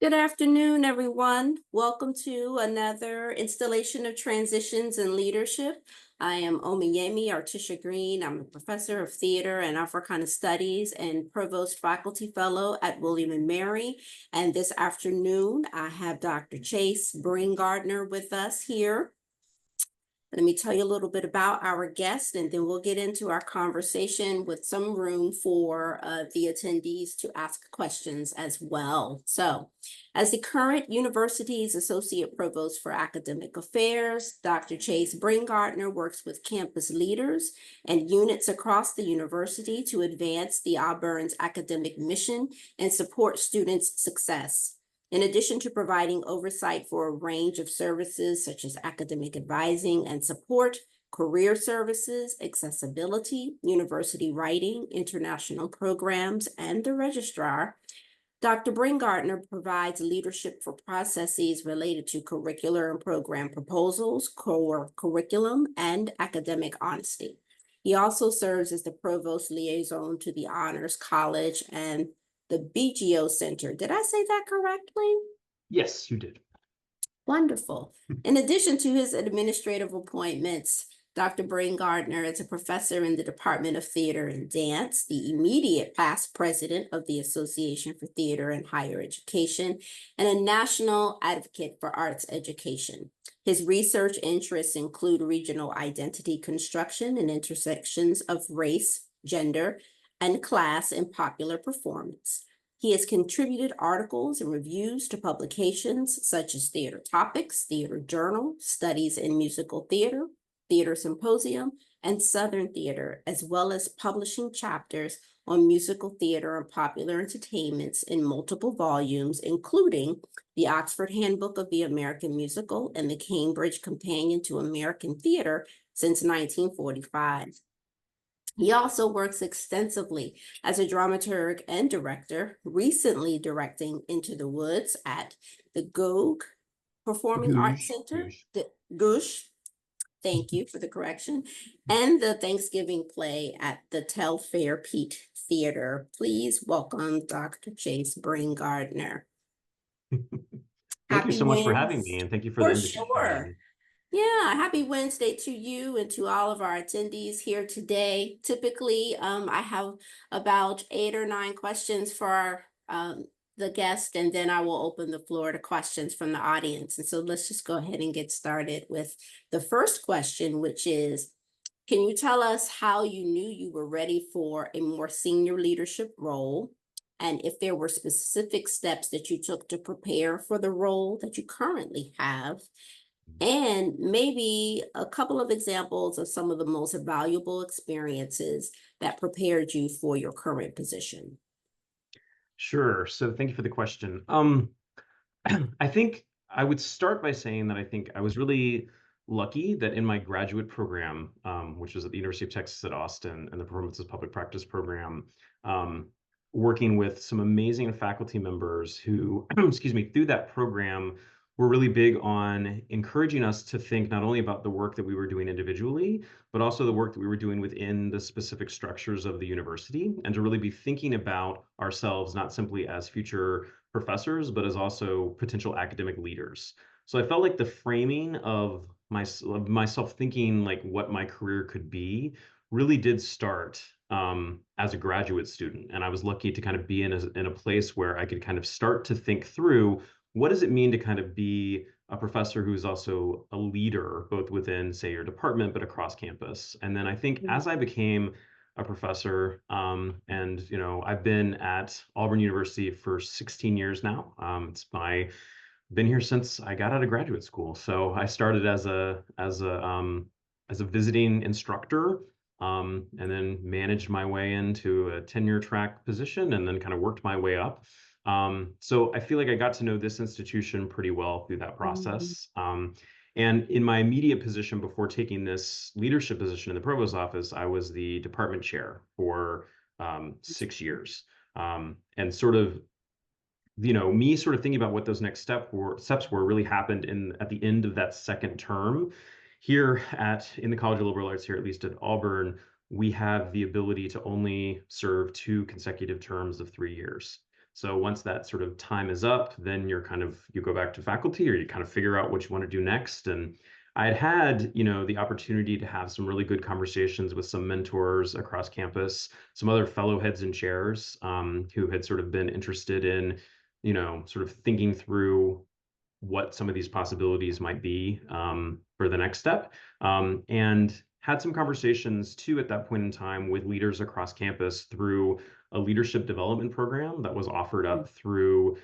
Good afternoon, everyone. Welcome to another installation of Transitions in Leadership. I am Omiyẹmi Artisia Green. I'm a professor of theater and Africana Studies and Provost Faculty Fellow at William & Mary. And this afternoon, I have Dr. Chase Bringardner with us here. Let me tell you a little bit about our guest, and then we'll get into our conversation with some room for the attendees to ask questions as well. So, as the current university's Associate Provost for Academic Affairs, Dr. Chase Bringardner works with campus leaders and units across the university to advance the Auburn's academic mission and support students' success. In addition to providing oversight for a range of services such as academic advising and support, career services, accessibility, university writing, international programs, and the registrar, Dr. Bringardner provides leadership for processes related to curricular and program proposals, core curriculum, and academic honesty. He also serves as the Provost liaison to the Honors College and the Biggio Center. Did I say that correctly? Yes, you did. Wonderful. In addition to his administrative appointments, Dr. Bringardner is a professor in the Department of Theater and Dance, the immediate past president of the Association for Theater and Higher Education, and a national advocate for arts education. His research interests include regional identity construction and intersections of race, gender, and class in popular performance. He has contributed articles and reviews to publications such as Theater Topics, Theater Journal, Studies in Musical Theater, Theater Symposium, and Southern Theater, as well as publishing chapters on musical theater and popular entertainments in multiple volumes, including the Oxford Handbook of the American Musical and the Cambridge Companion to American Theater since 1945. He also works extensively as a dramaturg and director, recently directing Into the Woods at the Gogue Performing Arts Center, the Gush, thank you for the correction, and the Thanksgiving play at the Telfair Pete Theater. Please welcome Dr. Chase Bringardner. Thank you so much for having me, and thank you for the invitation. Sure. Yeah, happy Wednesday to you and to all of our attendees here today. Typically, I have about 8 or 9 questions for the guest, and then I will open the floor to questions from the audience. And so let's just go ahead and get started with the first question, which is, can you tell us how you knew you were ready for a more senior leadership role? And if there were specific steps that you took to prepare for the role that you currently have? And maybe a couple of examples of some of the most valuable experiences that prepared you for your current position. Sure. So thank you for the question. I think I would start by saying that I think I was really lucky that in my graduate program, which was at the University of Texas at Austin and the Performances Public Practice program, working with some amazing faculty members who, excuse me, through that program, were really big on encouraging us to think not only about the work that we were doing individually, but also the work that we were doing within the specific structures of the university, and to really be thinking about ourselves not simply as future professors, but as also potential academic leaders. So I felt like the framing of myself thinking like what my career could be really did start as a graduate student. And I was lucky to kind of be in a place where I could kind of start to think through, what does it mean to kind of be a professor who's also a leader, both within, say, your department, but across campus? And then I think as I became a professor, and I've been at Auburn University for 16 years now. Been here since I got out of graduate school. So I started as a visiting instructor, and then managed my way into a tenure track position, and then kind of worked my way up. So I feel like I got to know this institution pretty well through that process. And in my immediate position before taking this leadership position in the provost's office, I was the department chair for 6 years. And sort of, me sort of thinking about what those next steps were really happened at the end of that second term. Here in the College of Liberal Arts, here at least at Auburn, we have the ability to only serve 2 consecutive terms of 3 years. So once that sort of time is up, then you go back to faculty, or you kind of figure out what you want to do next. And I had, the opportunity to have some really good conversations with some mentors across campus, some other fellow heads and chairs, who had sort of been interested in, sort of thinking through what some of these possibilities might be, for the next step, and had some conversations too at that point in time with leaders across campus through a leadership development program that was offered up through,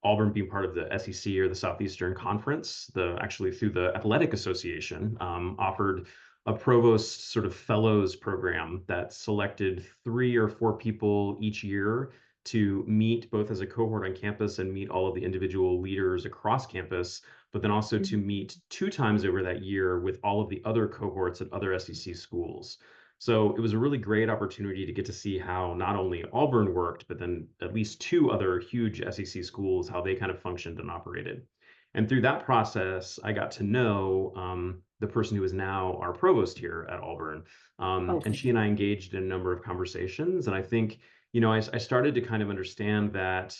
Auburn being part of the SEC, or the Southeastern Conference, actually through the Athletic Association, offered a provost sort of fellows program that selected 3 or 4 people each year to meet both as a cohort on campus and meet all of the individual leaders across campus, but then also to meet 2 times over that year with all of the other cohorts at other SEC schools. So it was a really great opportunity to get to see how not only Auburn worked, but then at least 2 other huge SEC schools, how they kind of functioned and operated. And through that process, I got to know, the person who is now our provost here at Auburn. And Okay. she and I engaged in a number of conversations. And I think, I started to kind of understand that,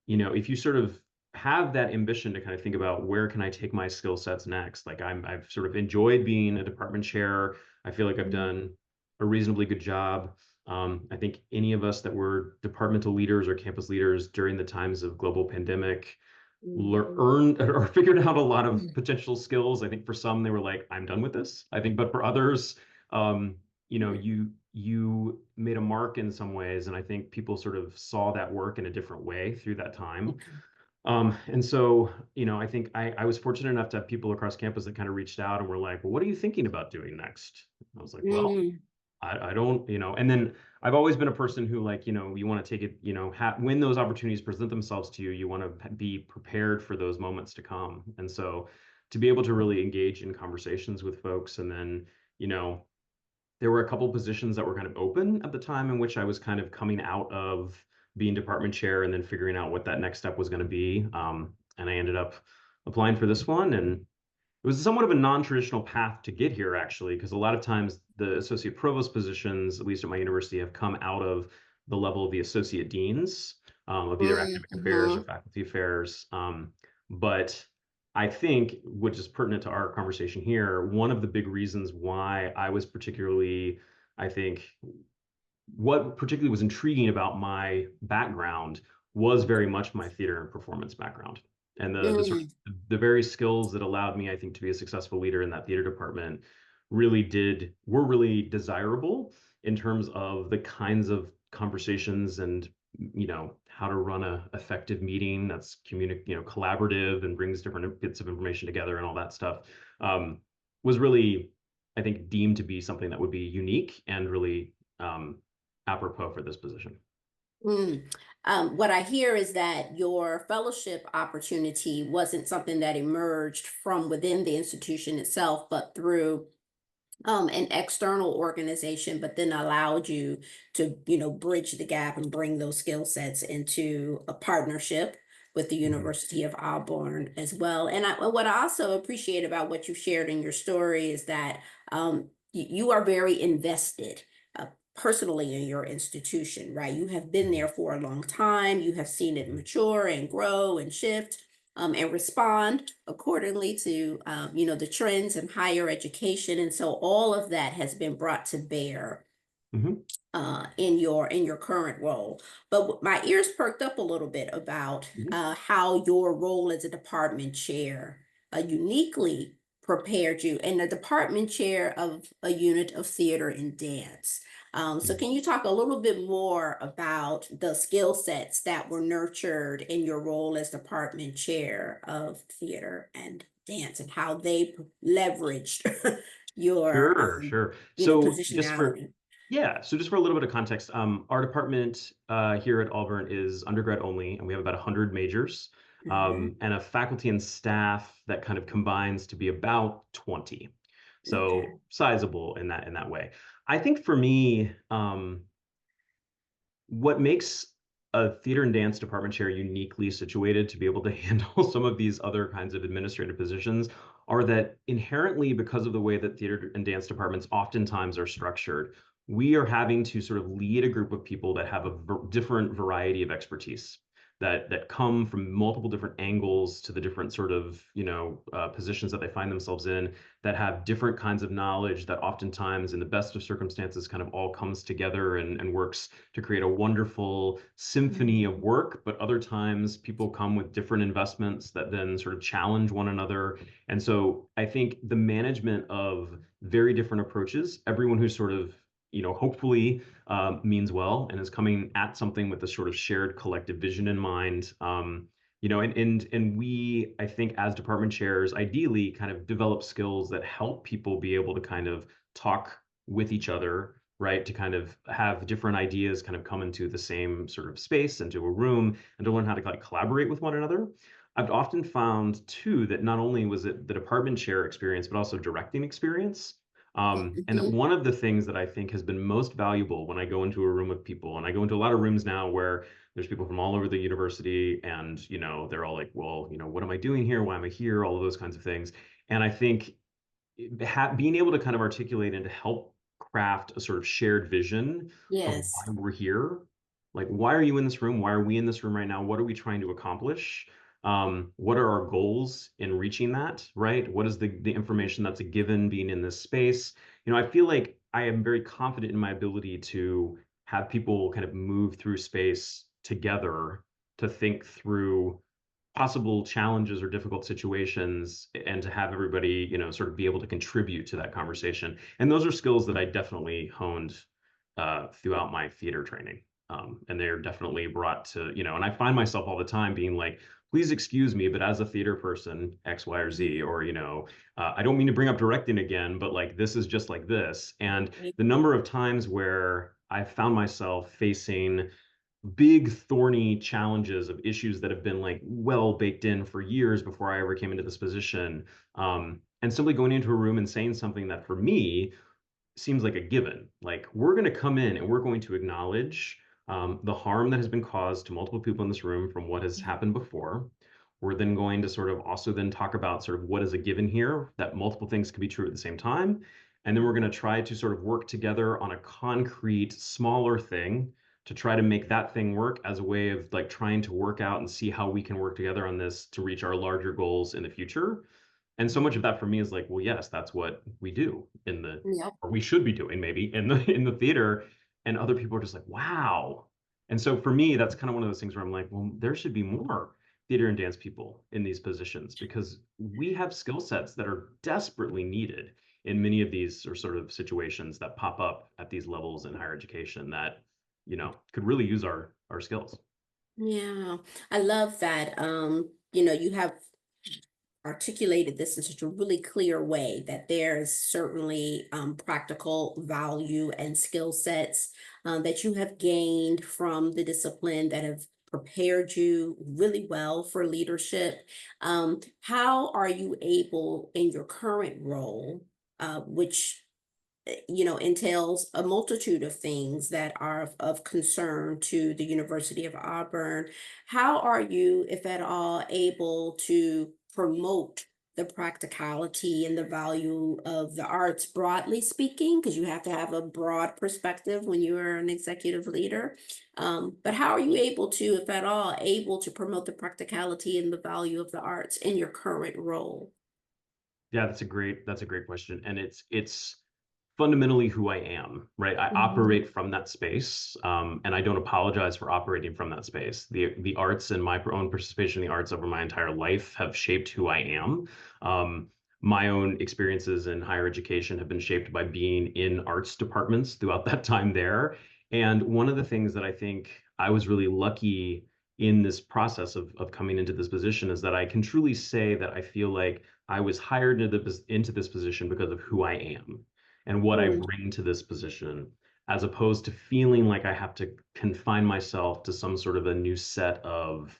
if you sort of have that ambition to kind of think about where can I take my skill sets next, like I've sort of enjoyed being a department chair. I feel like I've done a reasonably good job. I think any of us that were departmental leaders or campus leaders during the times of global pandemic earned or figured out a lot of potential skills. I think for some they were like, I'm done with this. I think, but for others, you made a mark in some ways, and I think people sort of saw that work in a different way through that time. And so, I think I was fortunate enough to have people across campus that kind of reached out and were like, well, what are you thinking about doing next? I was like, well, I don't, and then I've always been a person who, like, you want to take it, when those opportunities present themselves to you, you want to be prepared for those moments to come. And so to be able to really engage in conversations with folks, and then, there were a couple positions that were kind of open at the time in which I was kind of coming out of being department chair and then figuring out what that next step was going to be. And I ended up applying for this one, and it was somewhat of a non-traditional path to get here, actually, because a lot of times the associate provost positions, at least at my university, have come out of the level of the associate deans, of either academic affairs or faculty affairs. But I think, which is pertinent to our conversation here, one of the big reasons why I was particularly, I think, what particularly was intriguing about my background was very much my theater and performance background, and the sort of the very skills that allowed me, I think, to be a successful leader in that theater department were really desirable in terms of the kinds of conversations and, how to run a effective meeting that's collaborative and brings different bits of information together and all that stuff, was really, I think, deemed to be something that would be unique and really, apropos for this position. What I hear is that your fellowship opportunity wasn't something that emerged from within the institution itself, but through an external organization, but then allowed you to, bridge the gap and bring those skill sets into a partnership with the Mhm. University of Auburn as well. And what I also appreciate about what you shared in your story is that you are very invested. Personally in your institution, right? You have been there for a long time. You have seen it Mhm. mature and grow and shift, and respond accordingly to, the trends in higher education. And so all of that has been brought to bear Mhm. in your current role. But my ears perked up a little bit about Mhm. how your role as a department chair uniquely prepared you, and the department chair of a unit of theater and dance. So Mhm. can you talk a little bit more about the skill sets that were nurtured in your role as department chair of theater and dance, and how they leveraged your Sure, sure. So just for positionality? Yeah, so just for a little bit of context, our department, here at Auburn is undergrad only, and we have about 100 majors, Mhm. and a faculty and staff that kind of combines to be about 20. Okay. So sizable in that way. I think for me, what makes a theater and dance department chair uniquely situated to be able to handle some of these other kinds of administrative positions are that inherently, because of the way that theater and dance departments oftentimes are structured, we are having to sort of lead a group of people that have a different variety of expertise that come from multiple different angles to the different sort of positions that they find themselves in, that have different kinds of knowledge that oftentimes in the best of circumstances kind of all comes together and works to create a wonderful symphony of work. But other times people come with different investments that then sort of challenge one another. And so I think the management of very different approaches, everyone who's sort of hopefully means well and is coming at something with a sort of shared collective vision in mind. And we, I think, as department chairs, ideally kind of develop skills that help people be able to kind of talk with each other, right? To kind of have different ideas kind of come into the same sort of space, into a room, and to learn how to like collaborate with one another. I've often found too that not only was it the department chair experience, but also directing experience. And that Mhm. one of the things that I think has been most valuable when I go into a room with people, and I go into a lot of rooms now where there's people from all over the university, and they're all like, well, what am I doing here? Why am I here? All of those kinds of things. And I think being able to kind of articulate and to help craft a sort of shared vision of why Yes. we're here. Like, why are you in this room? Why are we in this room right now? What are we trying to accomplish? What are our goals in reaching that, right? What is the information that's a given being in this space? I feel like I am very confident in my ability to have people kind of move through space together to think through possible challenges or difficult situations, and to have everybody sort of be able to contribute to that conversation. And those are skills that I definitely honed throughout my theater training. And they're definitely brought to and I find myself all the time being like, please excuse me, but as a theater person X, Y, or Z, or I don't mean to bring up directing again, but like this is just like this. And the number of times where I found myself facing big thorny challenges of issues that have been like well baked in for years before I ever came into this position, and simply going into a room and saying something that for me seems like a given, like we're going to come in and we're going to acknowledge the harm that has been caused to multiple people in this room from what has happened before. We're then going to sort of also then talk about sort of what is a given here, that multiple things can be true at the same time. And then we're going to try to sort of work together on a concrete, smaller thing to try to make that thing work as a way of like trying to work out and see how we can work together on this to reach our larger goals in the future. And so much of that for me is like, well, yes, that's what we do in the, Yep. or we should be doing maybe in the theater. And other people are just like, wow. And so for me, that's kind of one of those things where I'm like, well, there should be more theater and dance people in these positions, because we have skill sets that are desperately needed in many of these sort of situations that pop up at these levels in higher education that could really use our skills. Yeah, I love that. You have articulated this in such a really clear way that there's certainly practical value and skill sets that you have gained from the discipline that have prepared you really well for leadership. How are you able in your current role, which entails a multitude of things that are of concern to the University of Auburn. How are you, if at all, able to promote the practicality and the value of the arts, broadly speaking? Because you have to have a broad perspective when you are an executive leader. But how are you able to, if at all, able to promote the practicality and the value of the arts in your current role? Yeah, that's a great question. And it's fundamentally who I am, right? I Mhm. operate from that space, and I don't apologize for operating from that space. The arts and my own participation in the arts over my entire life have shaped who I am. My own experiences in higher education have been shaped by being in arts departments throughout that time there. And one of the things that I think I was really lucky in this process of coming into this position is that I can truly say that I feel like I was hired into this position because of who I am and what I Mm. bring to this position, as opposed to feeling like I have to confine myself to some sort of a new set of,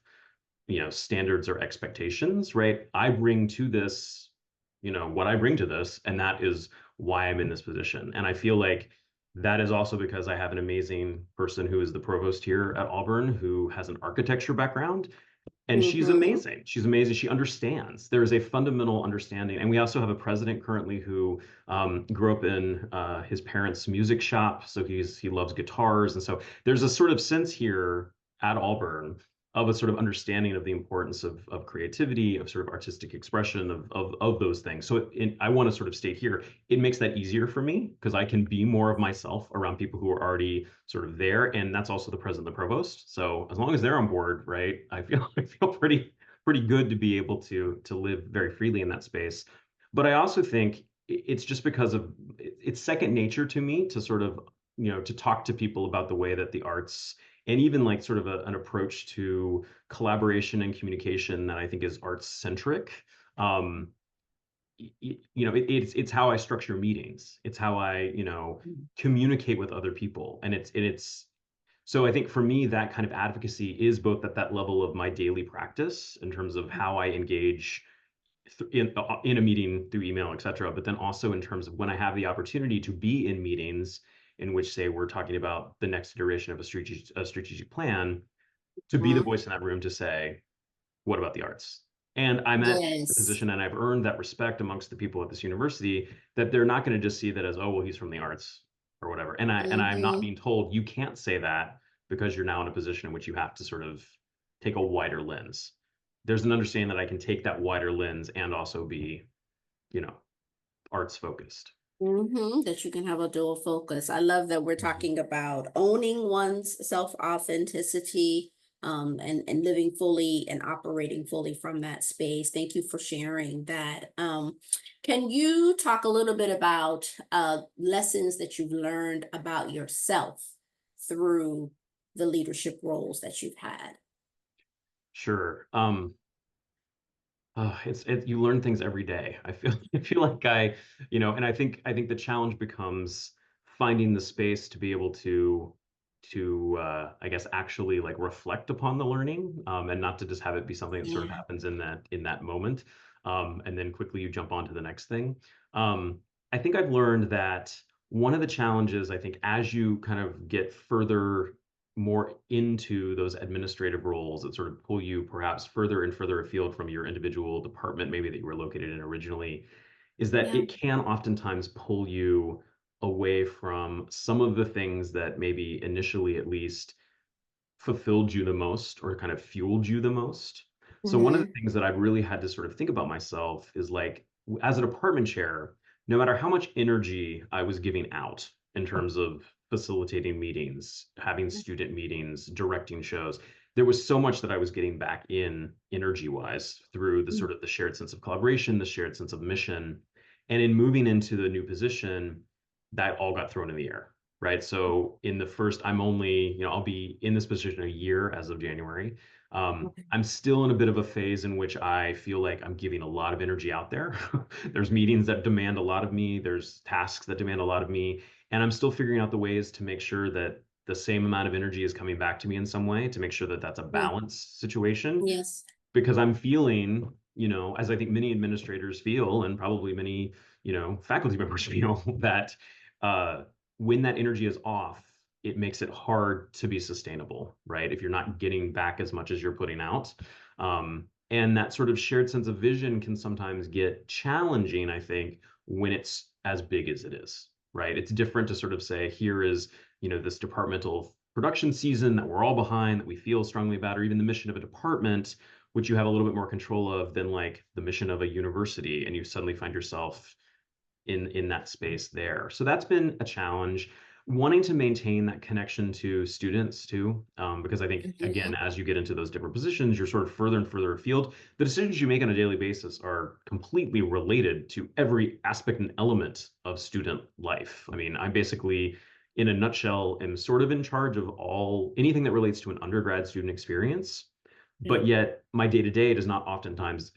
standards or expectations, right? I bring to this, what I bring to this, and that is why I'm in this position. And I feel like that is also because I have an amazing person who is the provost here at Auburn, who has an architecture background, And she's Mm-hmm. amazing. She's amazing. She understands. There is a fundamental understanding. And we also have a president currently who grew up in his parents' music shop. So he loves guitars. And so there's a sort of sense here at Auburn of a sort of understanding of the importance of creativity, of sort of artistic expression, of those things. So I want to sort of state here, it makes that easier for me because I can be more of myself around people who are already sort of there. And that's also the president and the provost. So as long as they're on board, right, I feel pretty good to be able to live very freely in that space. But I also think it's just because of it's second nature to me to sort of, to talk to people about the way that the arts and even like sort of an approach to collaboration and communication that I think is arts centric. Um, it's how I structure meetings. It's how I, communicate with other people. And it's so I think for me, that kind of advocacy is both at that level of my daily practice in terms of how I engage in a meeting through email, et cetera, but then also in terms of when I have the opportunity to be in meetings in which, say, we're talking about the next iteration of a strategic plan, to be the Mm-hmm. voice in that room to say, what about the arts? And I'm at the Yes. position and I've earned that respect amongst the people at this university that they're not going to just see that as, oh, well, he's from the arts or whatever. And I'm not Mm-hmm. being told you can't say that because you're now in a position in which you have to sort of take a wider lens. There's an understanding that I can take that wider lens and also be, you know, arts focused. Mm-hmm. That you can have a dual focus. I love that we're Mhm. talking about owning one's self-authenticity, and living fully and operating fully from that space. Thank you for sharing that. Can you talk a little bit about lessons that you've learned about yourself through the leadership roles that you've had? Sure. You learn things every day. I feel I feel like and I think the challenge becomes finding the space to be able to I guess actually like reflect upon the learning, and not to just have it be something that sort of Yeah. happens in that moment, and then quickly you jump on to the next thing. I think I've learned that one of the challenges, I think, as you kind of get further more into those administrative roles that sort of pull you perhaps further and further afield from your individual department, maybe that you were located in originally, is that Yeah. it can oftentimes pull you away from some of the things that maybe initially at least fulfilled you the most or kind of fueled you the most. So one of the Mm-hmm. things that I've really had to sort of think about myself is like as a department chair, no matter how much energy I was giving out in terms of facilitating meetings, having student meetings, directing shows, there was so much that I was getting back in energy wise through the sort of the shared sense of collaboration, the shared sense of mission. And in moving into the new position, that all got thrown in the air, right? So in the first, I'll be in this position a year as of January. Okay. I'm still in a bit of a phase in which I feel like I'm giving a lot of energy out there. There's meetings that demand a lot of me. There's tasks that demand a lot of me. And I'm still figuring out the ways to make sure that the same amount of energy is coming back to me in some way to make sure that that's a Yeah. balanced situation Yes. because I'm feeling, as I think many administrators feel, and probably many, faculty members feel, that uh, when that energy is off, it makes it hard to be sustainable, right? If you're not getting back as much as you're putting out. And that sort of shared sense of vision can sometimes get challenging, I think, when it's as big as it is, right? It's different to sort of say, here is, this departmental production season that we're all behind, that we feel strongly about, or even the mission of a department which you have a little bit more control of than like the mission of a university, and you suddenly find yourself in that space there. So that's been a challenge. Wanting to maintain that connection to students too, because I think again, Mm-hmm. as you get into those different positions, you're sort of further and further afield. The decisions you make on a daily basis are completely related to every aspect and element of student life. I mean, I'm basically, in a nutshell, am sort of in charge of anything that relates to an undergrad student experience, but yet my day to day does not oftentimes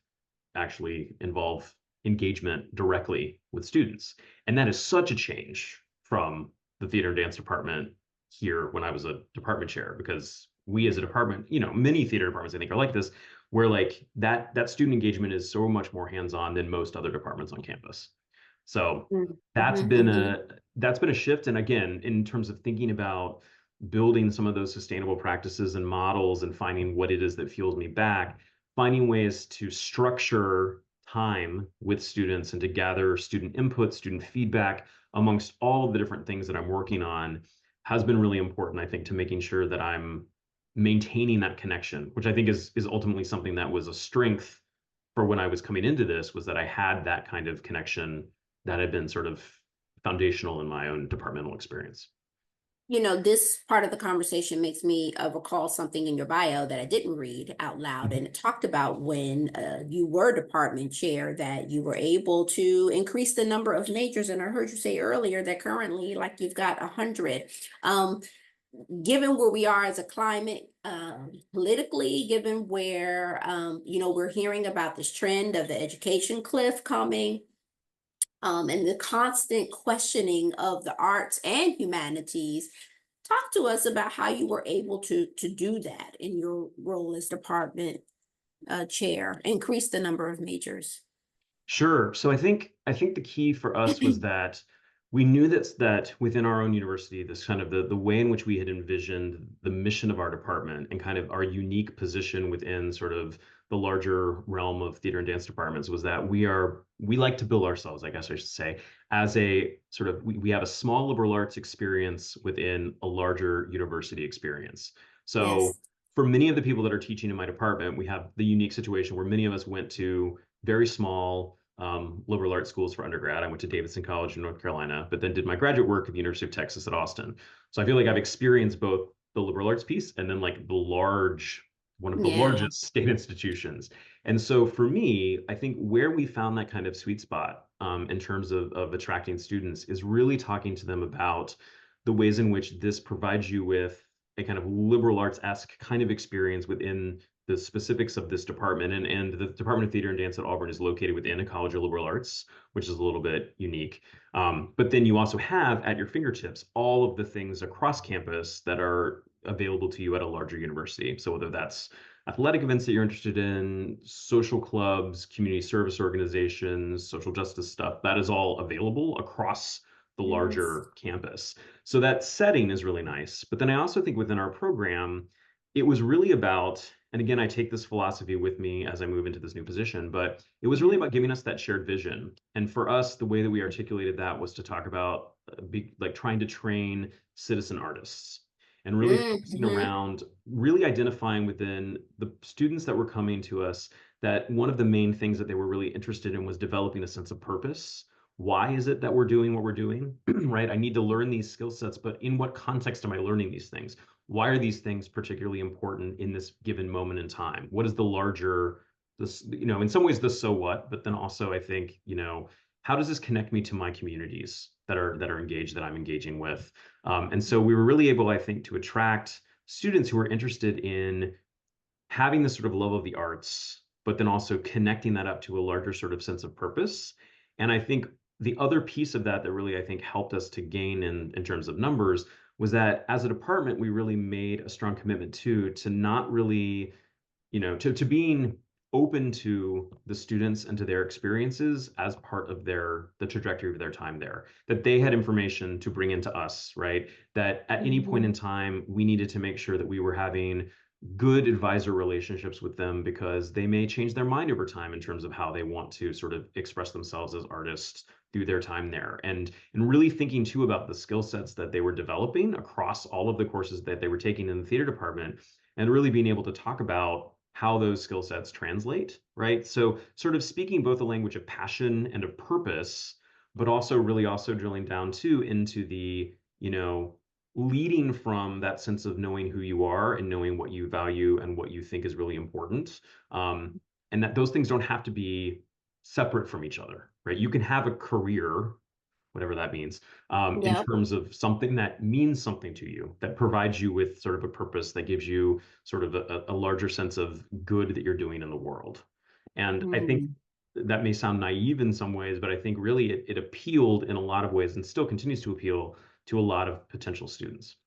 actually involve engagement directly with students. And that is such a change from the theater and dance department here when I was a department chair, because we as a department, many theater departments I think are like this, where like that student engagement is so much more hands-on than most other departments on campus. So Mm-hmm. that's been Mm-hmm. a that's been a shift. And again, in terms of thinking about building some of those sustainable practices and models and finding what it is that fuels me back, finding ways to structure time with students and to gather student input, student feedback amongst all of the different things that I'm working on has been really important, I think, to making sure that I'm maintaining that connection, which I think is ultimately something that was a strength for when I was coming into this, was that I had that kind of connection that had been sort of foundational in my own departmental experience. This part of the conversation makes me recall something in your bio that I didn't read out loud. And it talked about when you were department chair that you were able to increase the number of majors. And I heard you say earlier that currently, like, you've got 100. Given where we are as a climate, politically, given where, we're hearing about this trend of the education cliff coming, and the constant questioning of the arts and humanities. Talk to us about how you were able to do that in your role as department chair, increase the number of majors. Sure. So I think the key for us was that we knew that within our own university, this kind of the way in which we had envisioned the mission of our department and kind of our unique position within sort of the larger realm of theater and dance departments was that we like to bill ourselves, I guess I should say, as a sort of we have a small liberal arts experience within a larger university experience. So Yes. for many of the people that are teaching in my department, we have the unique situation where many of us went to very small liberal arts schools for undergrad. I went to Davidson College in North Carolina, but then did my graduate work at the University of Texas at Austin. So I feel like I've experienced both the liberal arts piece and then like one of the Yeah. largest state institutions. And so for me, I think where we found that kind of sweet spot in terms of attracting students is really talking to them about the ways in which this provides you with a kind of liberal arts-esque kind of experience within the specifics of this department. And the Department of Theater and Dance at Auburn is located within a College of Liberal Arts, which is a little bit unique. But then you also have at your fingertips all of the things across campus that are available to you at a larger university. So whether that's athletic events that you're interested in, social clubs, community service organizations, social justice stuff, that is all available across the Yes. larger campus. So that setting is really nice. But then I also think within our program, it was really about, and again, I take this philosophy with me as I move into this new position, but it was really Mhm. about giving us that shared vision. And for us, the way that we articulated that was to talk about like trying to train citizen artists and really focusing Mhm. around really identifying within the students that were coming to us that one of the main things that they were really interested in was developing a sense of purpose. Why is it that we're doing what we're doing? Right? I need to learn these skill sets, but in what context am I learning these things? Why are these things particularly important in this given moment in time? What is the larger, this, in some ways the so what, but then also I think, how does this connect me to my communities that are engaged, that I'm engaging with? And so we were really able, I think, to attract students who are interested in having this sort of love of the arts, but then also connecting that up to a larger sort of sense of purpose. And I think the other piece of that that really I think helped us to gain in terms of numbers was that as a department, we really made a strong commitment to not really, to being open to the students and to their experiences as part of the trajectory of their time there, that they had information to bring into us, right? That at any point in Mhm. time, we needed to make sure that we were having good advisor relationships with them because they may change their mind over time in terms of how they want to sort of express themselves as artists through their time there. And really thinking too about the skill sets that they were developing across all of the courses that they were taking in the theater department, and really being able to talk about how those skill sets translate, right? So sort of speaking both the language of passion and of purpose, but also really also drilling down too into the, leading from that sense of knowing who you are and knowing what you value and what you think is really important. And that those things don't have to be separate from each other, right? You can have a career, whatever that means, in Yep. terms of something that means something to you, that provides you with sort of a purpose, that gives you sort of a larger sense of good that you're doing in the world. And I think Mm. that may sound naive in some ways, but I think really it appealed in a lot of ways and still continues to appeal to a lot of potential students.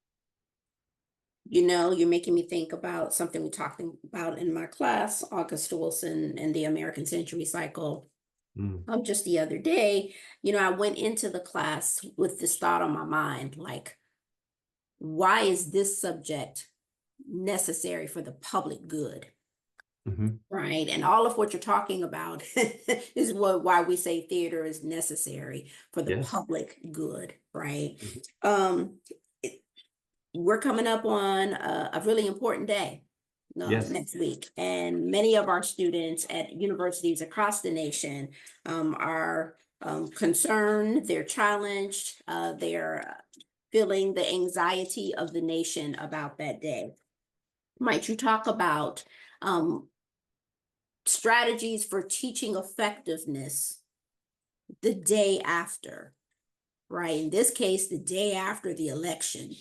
You're making me think about something we talked about in my class, August Wilson and the American Century Cycle. Mm, Just the other day, I went into the class with this thought on my mind, like, why is this subject necessary for the public good? Right. And all of what you're talking about is why we say theater is necessary for the Yes. public good. Right. Mhm. We're coming up on a really important day Yes. next week. And many of our students at universities across the nation are concerned, they're challenged, they're feeling the anxiety of the nation about that day. Might you talk about strategies for teaching effectiveness the day after, right? In this case, the day after the election,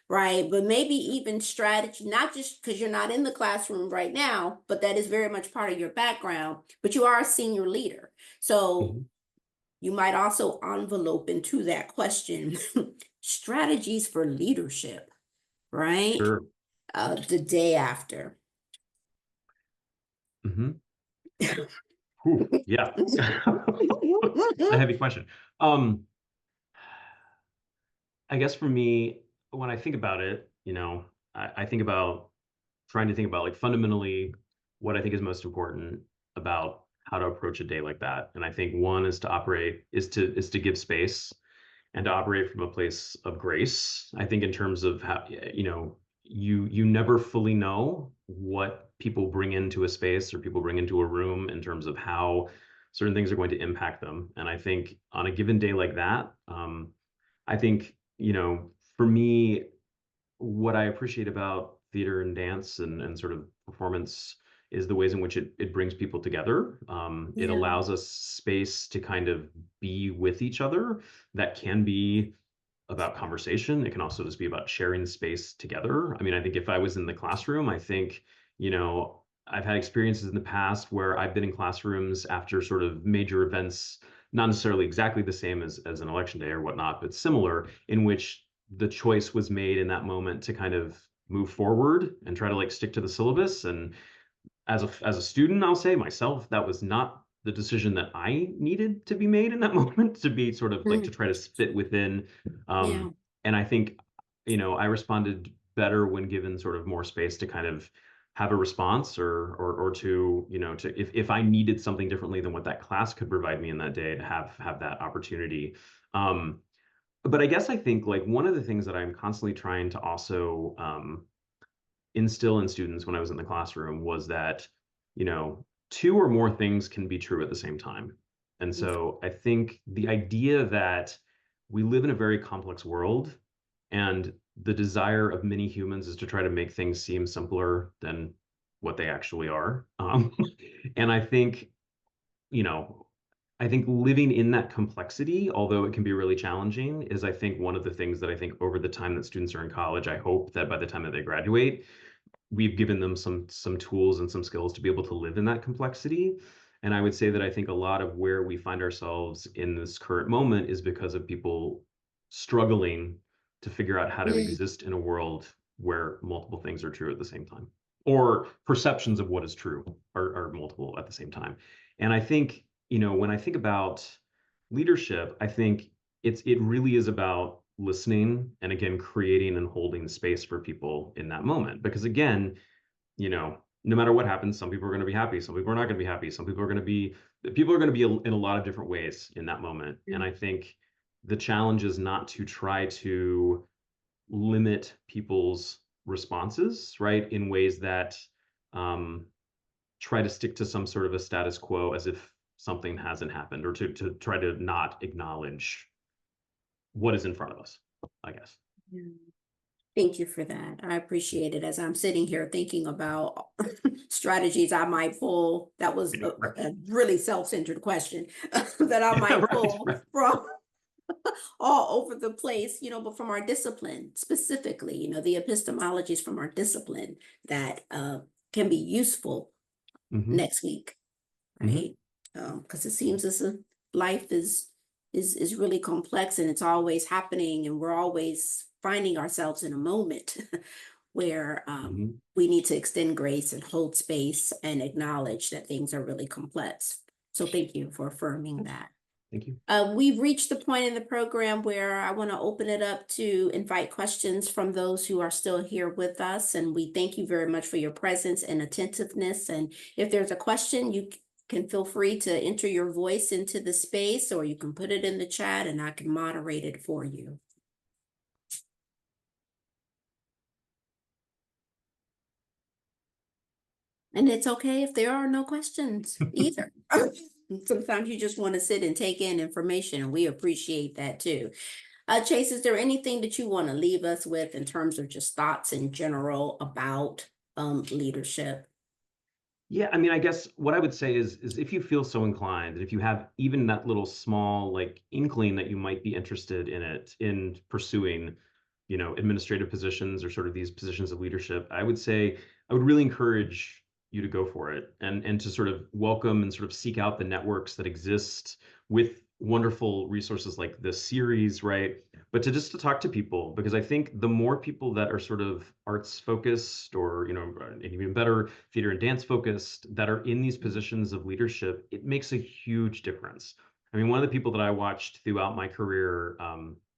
right? But maybe even strategy, not just because you're not in the classroom right now, but that is very much part of your background, but you are a senior leader. So you might also envelope into that question strategies for leadership, right? Sure. The day after. Whew, yeah. A heavy question. I guess for me, when I think about it, I think about trying to think about like fundamentally what I think is most important about how to approach a day like that. And I think one is to operate is to give space and to operate from a place of grace. I think in terms of how you never fully know what people bring into a space or people bring into a room in terms of how certain things are going to impact them. And I think on a given day like that, I think for me, what I appreciate about theater and dance and sort of performance is the ways in which it brings people together. It Yeah. allows us space to kind of be with each other. That can be about conversation. It can also just be about sharing space together. I mean, I think if I was in the classroom, I think, I've had experiences in the past where I've been in classrooms after sort of major events, not necessarily exactly the same as an election day or whatnot, but similar, in which the choice was made in that moment to kind of move forward and try to like stick to the syllabus. And as a student, I'll say myself, that was not the decision that I needed to be made in that moment to be sort of like to try to fit within. Yeah. And I think, I responded better when given sort of more space to kind of have a response or to, to if I needed something differently than what that class could provide me in that day to have that opportunity. But I guess I think like one of the things that I'm constantly trying to also instill in students when I was in the classroom was that, two or more things can be true at the same time. And so I think the idea that we live in a very complex world and the desire of many humans is to try to make things seem simpler than what they actually are. And you know, I think living in that complexity, although it can be really challenging, is I think one of the things that I think over the time that students are in college, I hope that by the time that they graduate, we've given them some tools and some skills to be able to live in that complexity. And I would say that I think a lot of where we find ourselves in this current moment is because of people struggling to figure out how to Mm. exist in a world where multiple things are true at the same time, or perceptions of what is true are multiple at the same time. And I think, when I think about leadership, I think it really is about listening and again creating and holding space for people in that moment, because again, no matter what happens, some people are going to be happy, some people are not going to be happy, some people are going to be in a lot of different ways in that moment. And I think the challenge is not to try to limit people's responses, right, in ways that try to stick to some sort of a status quo as if something hasn't happened, or to try to not acknowledge what is in front of us, I guess. Yeah. Thank you for that. I appreciate it. As I'm sitting here thinking about strategies I might pull, that was a really self-centered question that I Yeah, might right, pull right. from all over the place, but from our discipline specifically, the epistemologies from our discipline that can be useful Mm-hmm. next week, Mm-hmm. right? Because it seems as if life is really complex and it's always happening, and we're always finding ourselves in a moment where Mm-hmm. we need to extend grace and hold space and acknowledge that things are really complex. So thank you for affirming that. Thank you. We've reached the point in the program where I want to open it up to invite questions from those who are still here with us. And we thank you very much for your presence and attentiveness. And if there's a question, you can feel free to enter your voice into the space, or you can put it in the chat and I can moderate it for you. And it's okay if there are no questions either. Sometimes you just want to sit and take in information, and we appreciate that too. Chase, is there anything that you want to leave us with in terms of just thoughts in general about leadership? Yeah, I mean, I guess what I would say is if you feel so inclined, and if you have even that little small like inkling that you might be interested in it, in pursuing, administrative positions or sort of these positions of leadership, I would say I would really encourage you to go for it and to sort of welcome and sort of seek out the networks that exist with wonderful resources like this series, right? But to talk to people, because I think the more people that are sort of arts focused or, and even better, theater and dance focused that are in these positions of leadership, it makes a huge difference. I mean, one of the people that I watched throughout my career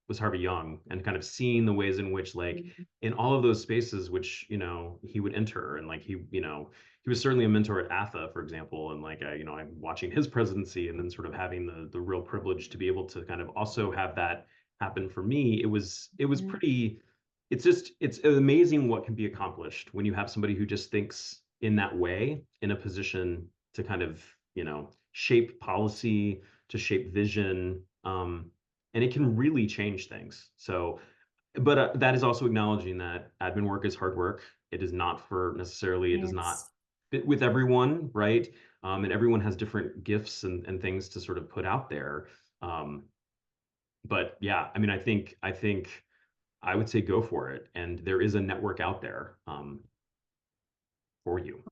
was Harvey Young, and kind of seeing the ways in which, like, in all of those spaces, which, he would enter, and like he was certainly a mentor at ATHE, for example, and like I'm watching his presidency, and then sort of having the real privilege to be able to kind of also have that happen for me. It was pretty. It's amazing what can be accomplished when you have somebody who just thinks in that way, in a position to kind of shape policy, to shape vision, and it can really change things. So, but that is also acknowledging that admin work is hard work. It is not for necessarily. It does not Yes. fit with everyone, right? And everyone has different gifts and things to sort of put out there. Um, but yeah, I mean, I think I would say go for it, and there is a network out there for you.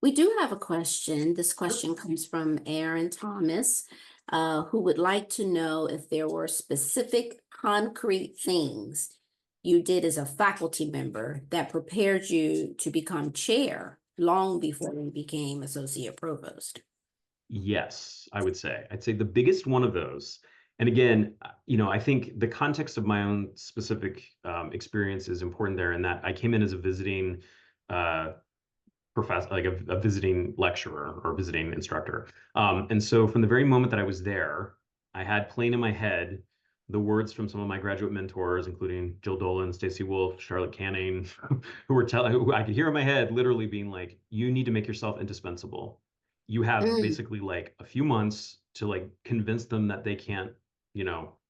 We do have a question. This Sure. question comes from Aaron Thomas, who would like to know if there were specific concrete things you did as a faculty member that prepared you to become chair long before you became associate provost. Yes, I would say. I'd say the biggest one of those, and again, I think the context of my own specific experience is important there, in that I came in as a visiting uh, professor, like a visiting lecturer or visiting instructor. And so from the very moment that I was there, I had playing in my head the words from some of my graduate mentors, including Jill Dolan, Stacey Wolf, Charlotte Canning, who I could hear in my head literally being like, you need to make yourself indispensable. You have Mm. basically like a few months to like convince them that they can't,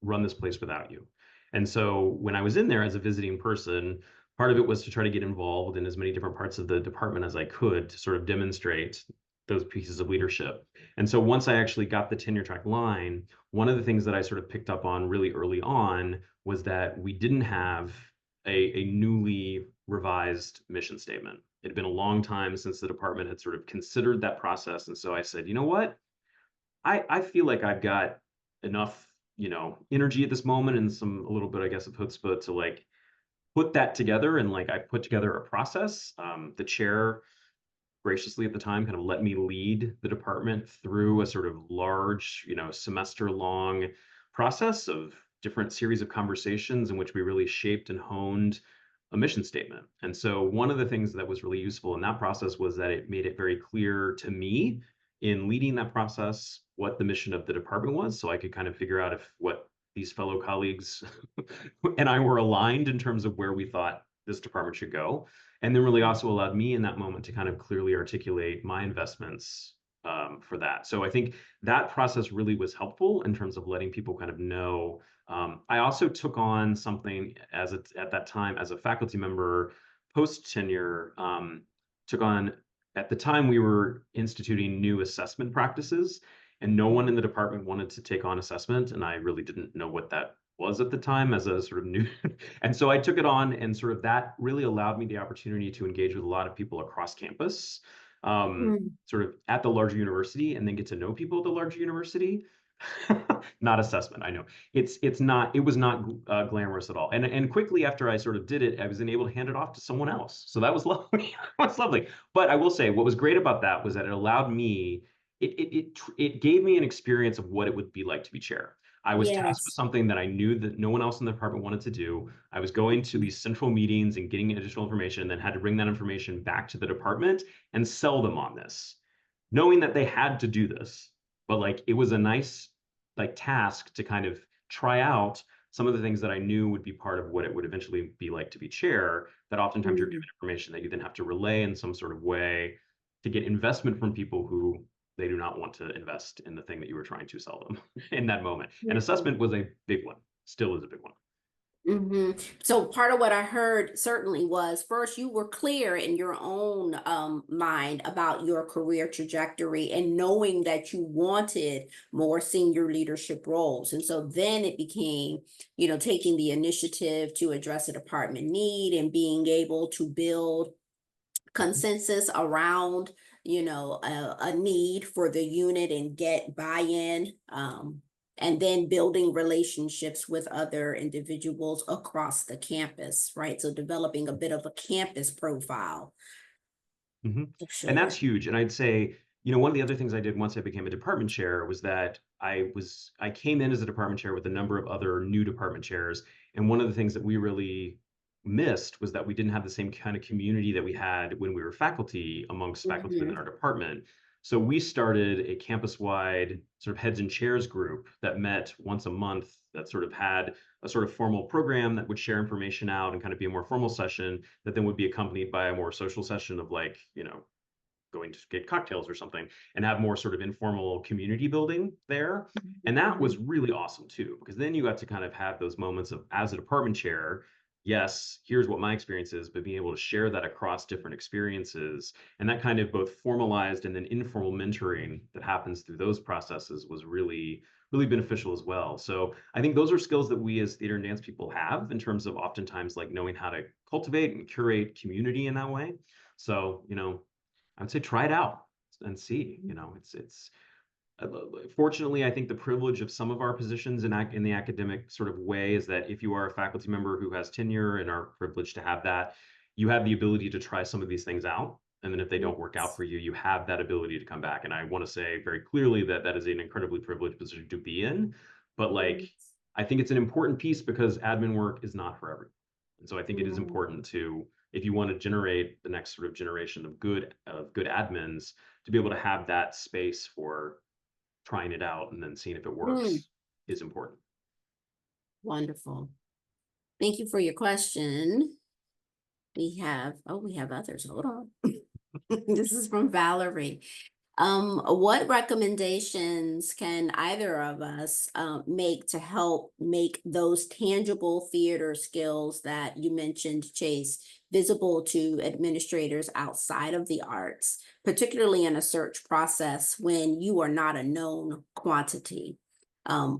run this place without you. And so when I was in there as a visiting person, part of it was to try to get involved in as many different parts of the department as I could to sort of demonstrate those pieces of leadership. And so once I actually got the tenure track line, one of the things that I sort of picked up on really early on was that we didn't have a newly revised mission statement. It had been a long time since the department had sort of considered that process. And so I said, you know what? I feel like I've got enough, energy at this moment, and a little bit, I guess, of chutzpah to like put that together. And like I put together a process. The chair graciously at the time kind of let me lead the department through a sort of large, semester long process of different series of conversations in which we really shaped and honed a mission statement. And so one of the things that was really useful in that process was that it made it very clear to me in leading that process what the mission of the department was, so I could kind of figure out if what these fellow colleagues and I were aligned in terms of where we thought this department should go. And then really also allowed me in that moment to kind of clearly articulate my investments for that. So I think that process really was helpful in terms of letting people kind of know. I also took on something at that time as a faculty member post tenure, took on, at the time we were instituting new assessment practices, and no one in the department wanted to take on assessment, and I really didn't know what that was at the time as a sort of new. And so I took it on, and sort of that really allowed me the opportunity to engage with a lot of people across campus, Mm. sort of at the larger university, and then get to know people at the larger university. Not assessment, I know. It was not glamorous at all. And quickly after I sort of did it, I was then able to hand it off to someone else. So that was lovely. That was lovely. But I will say what was great about that was that it allowed me it gave me an experience of what it would be like to be chair. I was tasked with Yes. something that I knew that no one else in the department wanted to do. I was going to these central meetings and getting additional information, and then had to bring that information back to the department and sell them on this, knowing that they had to do this. But like it was a nice like task to kind of try out some of the things that I knew would be part of what it would eventually be like to be chair, that oftentimes you're given Mhm. information that you then have to relay in some sort of way to get investment from people who they do not want to invest in the thing that you were trying to sell them in that moment. And assessment was a big one, still is a big one. So part of what I heard certainly was first you were clear in your own mind about your career trajectory and knowing that you wanted more senior leadership roles. And so then it became, taking the initiative to address a department need and being able to build consensus around, a need for the unit and get buy-in. And then building relationships with other individuals across the campus, right? So developing a bit of a campus profile hmm for And that's sure. huge. And I'd say, one of the other things I did once I became a department chair was that I came in as a department chair with a number of other new department chairs. And one of the things that we really missed was that we didn't have the same kind of community that we had when we were faculty amongst faculty within Hmm. our department. So we started a campus-wide sort of heads and chairs group that met once a month, that sort of had a sort of formal program that would share information out and kind of be a more formal session that then would be accompanied by a more social session of like, going to get cocktails or something, and have more sort of informal community building there. And that Hmm. was really awesome too, because then you got to kind of have those moments of, as a department chair, yes, here's what my experience is, but being able to share that across different experiences, and that kind of both formalized and then informal mentoring that happens through those processes was really, really beneficial as well. So I think those are skills that we as theater and dance people have in terms of oftentimes like knowing how to cultivate and curate community in that way. So, I would say try it out and see. It's fortunately, I think the privilege of some of our positions in the academic sort of way is that if you are a faculty member who has tenure and are privileged to have that, you have the ability to try some of these things out. And then if they don't work out Yes. for you, you have that ability to come back. And I want to say very clearly that that is an incredibly privileged position to be in. But like, Yes. I think it's an important piece because admin work is not for everyone. And so I think it is Mm. important to, if you want to generate the next sort of generation of good admins, to be able to have that space for trying it out and then seeing if it Mm. works is important. Wonderful. Thank you for your question. We have others. Hold on. This is from Valerie. What recommendations can either of us make to help make those tangible theater skills that you mentioned, Chase, visible to administrators outside of the arts, particularly in a search process when you are not a known quantity?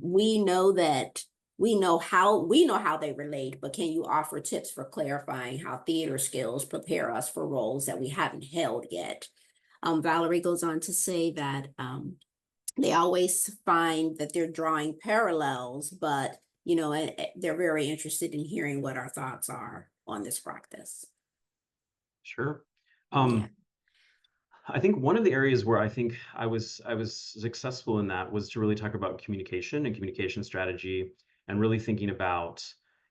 We know that we know how they relate, but can you offer tips for clarifying how theater skills prepare us for roles that we haven't held yet? Valerie goes on to say that they always find that they're drawing parallels, but they're very interested in hearing what our thoughts are on this practice. Sure. Yeah. Um, I think one of the areas where I think I was successful in that was to really talk about communication and communication strategy, and really thinking about,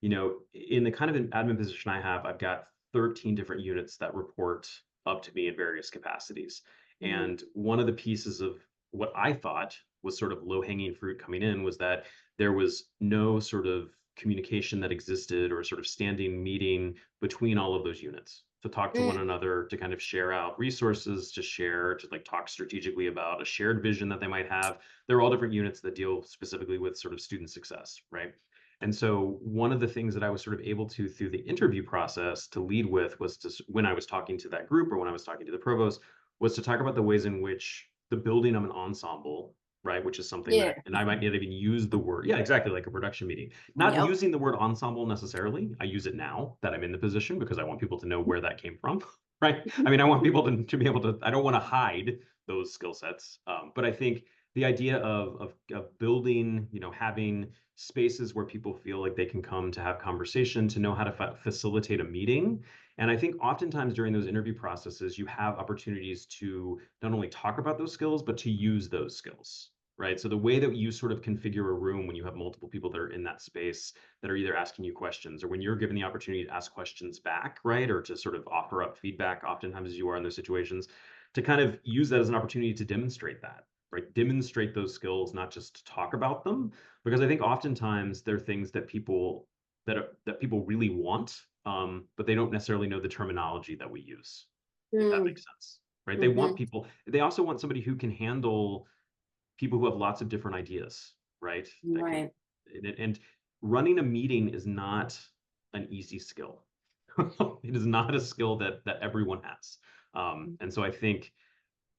in the kind of an admin position I have, I've got 13 different units that report up to me in various capacities. Mhm. And one of the pieces of what I thought was sort of low-hanging fruit coming in was that there was no sort of communication that existed or sort of standing meeting between all of those units to talk to one Mm. another, to kind of share out resources, to share, to like talk strategically about a shared vision that they might have. They're all different units that deal specifically with sort of student success, right? And so one of the things that I was sort of able to through the interview process to lead with was to, when I was talking to that group or when I was talking to the provost, was to talk about the ways in which the building of an ensemble, right, which is something that, Yeah. and I might not even use the word, yeah, exactly, like a production meeting, not Yep. using the word ensemble necessarily. I use it now that I'm in the position because I want people to know where that came from, right? I mean, I want people to be able to, I don't want to hide those skill sets. But I think the idea of building, having spaces where people feel like they can come to have conversation, to know how to facilitate a meeting, And I think oftentimes during those interview processes, you have opportunities to not only talk about those skills, but to use those skills, right? So the way that you sort of configure a room when you have multiple people that are in that space that are either asking you questions, or when you're given the opportunity to ask questions back, right? Or to sort of offer up feedback, oftentimes as you are in those situations, to kind of use that as an opportunity to demonstrate that, right? Demonstrate those skills, not just to talk about them, because I think oftentimes they're things that people that people really want, but they don't necessarily know the terminology that we use, if that Mm, makes sense, right? They want mhm, people. They also want somebody who can handle people who have lots of different ideas, right? That can, right. and running a meeting is not an easy skill. It is not a skill that everyone has. And so I think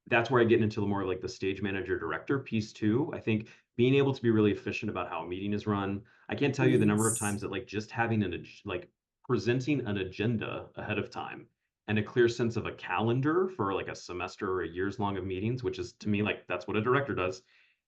that's where I get into more like the stage manager director piece too. I think being able to be really efficient about how a meeting is run. I can't tell you the number of Yes. times that like just having like presenting an agenda ahead of time and a clear sense of a calendar for like a semester or a year's long of meetings, which is to me like that's what a director does,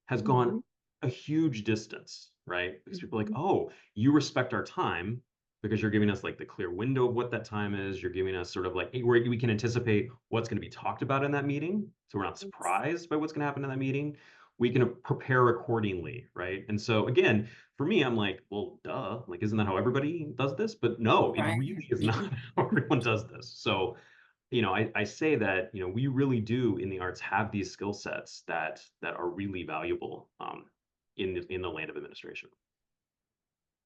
has gone Mhm, a huge distance, right? Because people are like, mhm. oh, you respect our time because you're giving us like the clear window of what that time is. You're giving us sort of like, hey, we can anticipate what's going to be talked about in that meeting. So we're not Yes. surprised by what's going to happen in that meeting. We can prepare accordingly, right? And so again, for me, I'm like, well, duh, like, isn't that how everybody does this? But no, it Right. really is not how everyone does this. So, I say that, we really do in the arts have these skill sets that are really valuable in the land of administration.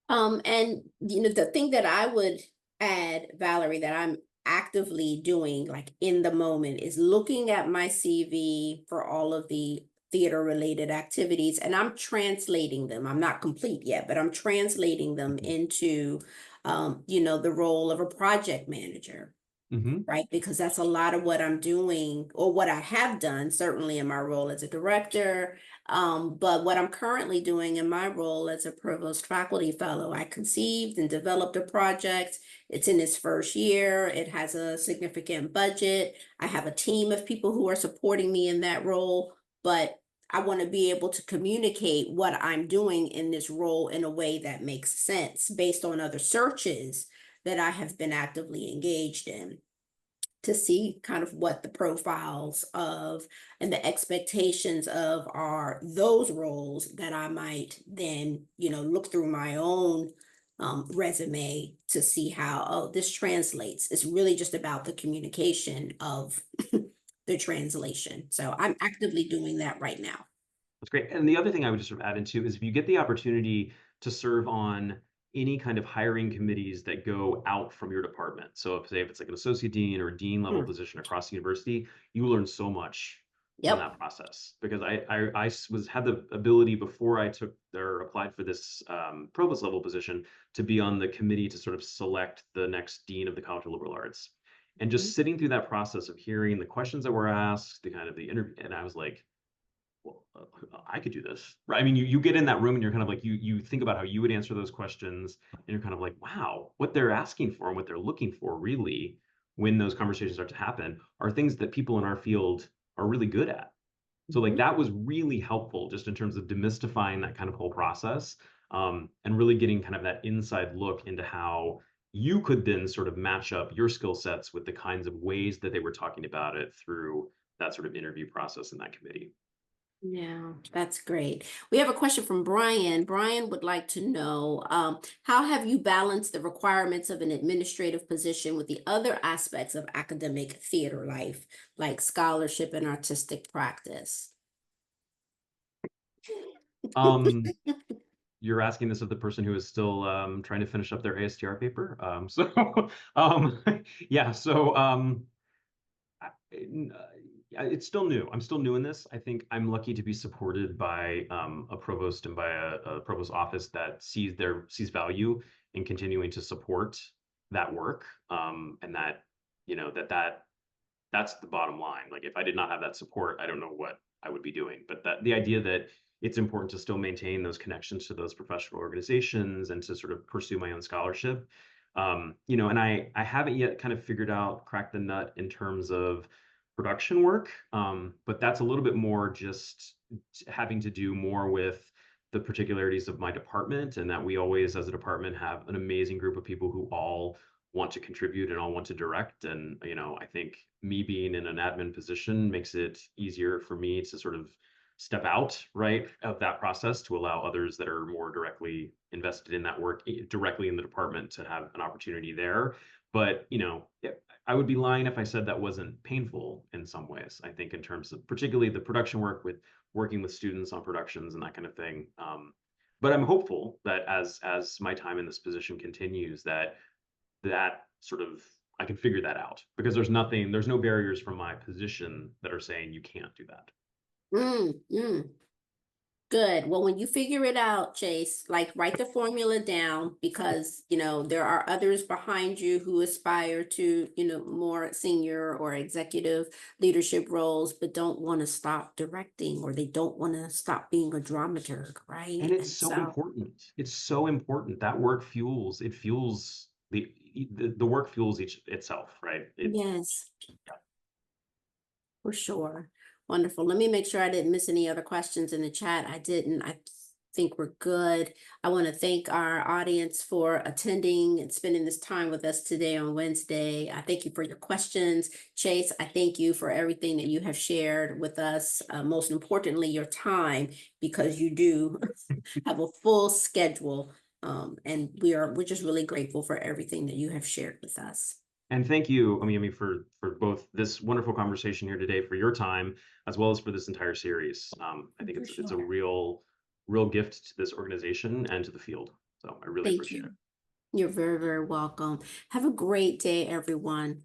And the thing that I would add, Valerie, that I'm actively doing, like in the moment, is looking at my CV for all of the theater related activities, and I'm translating them. I'm not complete yet, but I'm translating them Mhm. into, the role of a project manager, Mhm. right? Because that's a lot of what I'm doing, or what I have done, certainly in my role as a director. But what I'm currently doing in my role as a provost faculty fellow, I conceived and developed a project. It's in its first year. It has a significant budget. I have a team of people who are supporting me in that role, but I want to be able to communicate what I'm doing in this role in a way that makes sense based on other searches that I have been actively engaged in, to see kind of what the profiles of and the expectations of are those roles that I might then, look through my own resume to see how, oh, this translates. It's really just about the communication of the translation. So I'm actively doing that right now. That's great. And the other thing I would just sort of add into is if you get the opportunity to serve on any kind of hiring committees that go out from your department. So if it's like an associate dean or a dean level Hmm. position across the university, you learn so much from Yep. that process. Because had the ability before I took or applied for this provost level position to be on the committee to sort of select the next dean of the College of Liberal Arts. And Mhm. just sitting through that process of hearing the questions that were asked, the kind of the interview, and I was like, well, I could do this, right? I mean, you get in that room and you're kind of like you think about how you would answer those questions, and you're kind of like, wow, what they're asking for and what they're looking for really when those conversations start to happen are things that people in our field are really good at. So like Mhm. that was really helpful just in terms of demystifying that kind of whole process, and really getting kind of that inside look into how you could then sort of match up your skill sets with the kinds of ways that they were talking about it through that sort of interview process in that committee. Yeah, that's great. We have a question from Brian. Brian would like to know, how have you balanced the requirements of an administrative position with the other aspects of academic theater life, like scholarship and artistic practice? Um, you're asking this of the person who is still trying to finish up their ASTR paper. Um, yeah, so yeah, it's still new. I'm still new in this. I think I'm lucky to be supported by a provost and by a provost office that sees value in continuing to support that work, and that that's the bottom line. Like if I did not have that support, I don't know what I would be doing. But that the idea that it's important to still maintain those connections to those professional organizations and to sort of pursue my own scholarship. And I haven't yet kind of figured out, cracked the nut in terms of production work. But that's a little bit more just having to do more with the particularities of my department, and that we always, as a department, have an amazing group of people who all want to contribute and all want to direct. And, I think me being in an admin position makes it easier for me to sort of step out, right, of that process to allow others that are more directly invested in that work directly in the department to have an opportunity there. But, I would be lying if I said that wasn't painful in some ways. I think in terms of particularly the production work with working with students on productions and that kind of thing. But I'm hopeful that as my time in this position continues, that sort of I can figure that out because there's no barriers from my position that are saying you can't do that. Mm, mm. Good. Well, when you figure it out, Chase, like write the formula down because, there are others behind you who aspire to, more senior or executive leadership roles, but don't want to stop directing or they don't want to stop being a dramaturg, And right? it's And so so, important. It's so important. That work fuels the work fuels itself, right? yes. For sure. Wonderful. Let me make sure I didn't miss any other questions in the chat. I didn't. I think we're good. I want to thank our audience for attending and spending this time with us today on Wednesday. I thank you for your questions. Chase, I thank you for everything that you have shared with us. Most importantly, your time, because you do have a full schedule. And we're just really grateful for everything that you have shared with us. And thank you, Omiyemi, for both this wonderful conversation here today, for your time, as well as for this entire series. I think For it's a sure. real gift to this organization and to the field. So I really Thank appreciate it. you. You're very, very welcome. Have a great day, everyone.